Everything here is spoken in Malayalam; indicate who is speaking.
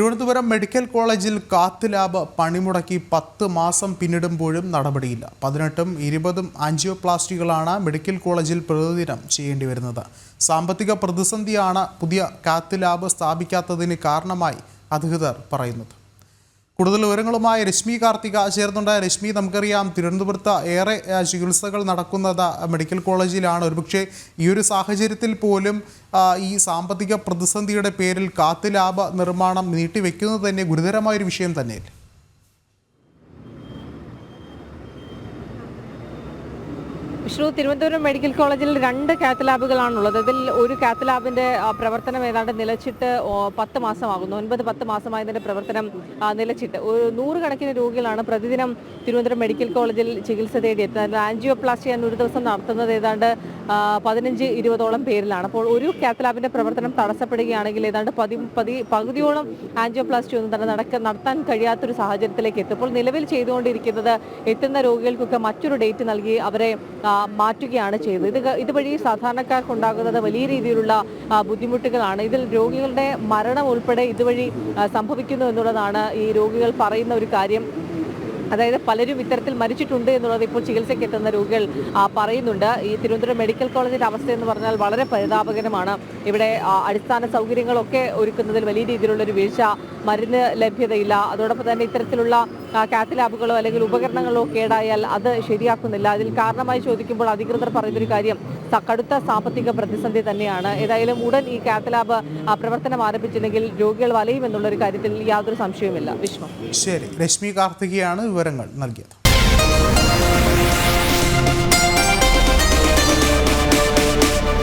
Speaker 1: തിരുവനന്തപുരം മെഡിക്കൽ കോളേജിൽ കാത്ത് ലാബ് പണിമുടക്കി 10 മാസം പിന്നിടുമ്പോഴും നടപടിയില്ല. 18ഉം 20ഉം ആൻജിയോപ്ലാസ്റ്റികളാണ് മെഡിക്കൽ കോളേജിൽ പ്രതിദിനം ചെയ്യേണ്ടി വരുന്നത്. സാമ്പത്തിക പ്രതിസന്ധിയാണ് പുതിയ കാത്ത് ലാബ് സ്ഥാപിക്കാത്തതിന് കാരണമായി അധികൃതർ പറയുന്നത്. കൂടുതൽ വിവരങ്ങളുമായി രശ്മി കാർത്തിക ചേർന്നുണ്ട്. രശ്മി, നമുക്കറിയാം തിരുവനന്തപുരത്ത് ഏറെ ചികിത്സകൾ നടക്കുന്നത് മെഡിക്കൽ കോളേജിലാണ്. ഒരുപക്ഷെ ഈ ഒരു സാഹചര്യത്തിൽ പോലും ഈ സാമ്പത്തിക പ്രതിസന്ധിയുടെ പേരിൽ കാത്ത് ലാബ് നിർമ്മാണം നീട്ടിവെക്കുന്നത് തന്നെ ഗുരുതരമായൊരു വിഷയം തന്നെയല്ലേ?
Speaker 2: വിഷ്ണു, തിരുവനന്തപുരം മെഡിക്കൽ കോളേജിൽ 2 കാത്ത് ലാബുകളാണുള്ളത്. ഇതിൽ ഒരു കാത്ത് ലാബിന്റെ പ്രവർത്തനം ഏതാണ്ട് നിലച്ചിട്ട് 10 മാസമാകുന്നു. 9-10 മാസമായി ഇതിന്റെ പ്രവർത്തനം നിലച്ചിട്ട് 100 കണക്കിന് രോഗികളാണ് പ്രതിദിനം തിരുവനന്തപുരം മെഡിക്കൽ കോളേജിൽ ചികിത്സ തേടിയെത്തുന്നത്. ആൻജിയോപ്ലാസ്റ്റി എന്ന ഒരു ദിവസം നടത്തുന്നത് ഏതാണ്ട് 15-20ഓളം പേരിലാണ്. അപ്പോൾ ഒരു കാത്ത് ലാബിന്റെ പ്രവർത്തനം തടസ്സപ്പെടുകയാണെങ്കിൽ ഏതാണ്ട് പകുതിയോളം ആൻജിയോപ്ലാസ്റ്റി ഒന്നും തന്നെ നടത്താൻ കഴിയാത്തൊരു സാഹചര്യത്തിലേക്ക് എത്തും. ഇപ്പോൾ നിലവിൽ ചെയ്തുകൊണ്ടിരിക്കുന്നത് എത്തുന്ന രോഗികൾക്കൊക്കെ മറ്റൊരു ഡേറ്റ് നൽകി അവരെ മാറ്റുകയാണ് ചെയ്തത്. ഇതുവഴി സാധാരണക്കാർക്കുണ്ടാകുന്നത് വലിയ രീതിയിലുള്ള ബുദ്ധിമുട്ടുകളാണ്. ഇതിൽ രോഗികളുടെ മരണം ഉൾപ്പെടെ ഇതുവഴി സംഭവിക്കുന്നു എന്നുള്ളതാണ് ഈ രോഗികൾ പറയുന്ന ഒരു കാര്യം. അതായത് പലരും ഇത്തരത്തിൽ മരിച്ചിട്ടുണ്ട് എന്നുള്ളത് ഇപ്പോൾ ചികിത്സയ്ക്ക് എത്തുന്ന രോഗികൾ പറയുന്നുണ്ട്. ഈ തിരുവനന്തപുരം മെഡിക്കൽ കോളേജിന്റെ അവസ്ഥ എന്ന് പറഞ്ഞാൽ വളരെ പരിതാപകരമാണ്. ഇവിടെ അടിസ്ഥാന സൗകര്യങ്ങളൊക്കെ ഒരുക്കുന്നതിൽ വലിയ രീതിയിലുള്ള ഒരു വീഴ്ച, മരുന്ന് ലഭ്യതയില്ല. അതോടൊപ്പം തന്നെ ഇത്തരത്തിലുള്ള കാത്ത് ലാബുകളോ അല്ലെങ്കിൽ ഉപകരണങ്ങളോ കേടായാൽ അത് ശരിയാക്കുന്നില്ല. അതിൽ കാരണമായി ചോദിക്കുമ്പോൾ അധികൃതർ പറയുന്നൊരു കാര്യം കടുത്ത സാമ്പത്തിക പ്രതിസന്ധി തന്നെയാണ്. ഏതായാലും ഉടൻ ഈ കാത്ത് ലാബ് പ്രവർത്തനം ആരംഭിച്ചില്ലെങ്കിൽ രോഗികൾ വലയുമെന്നുള്ളൊരു കാര്യത്തിൽ യാതൊരു സംശയവുമില്ല. വിഷ്ണു.
Speaker 1: ശരി, രശ്മി കാർത്തികയാണ് വിവരങ്ങൾ നൽകിയത്.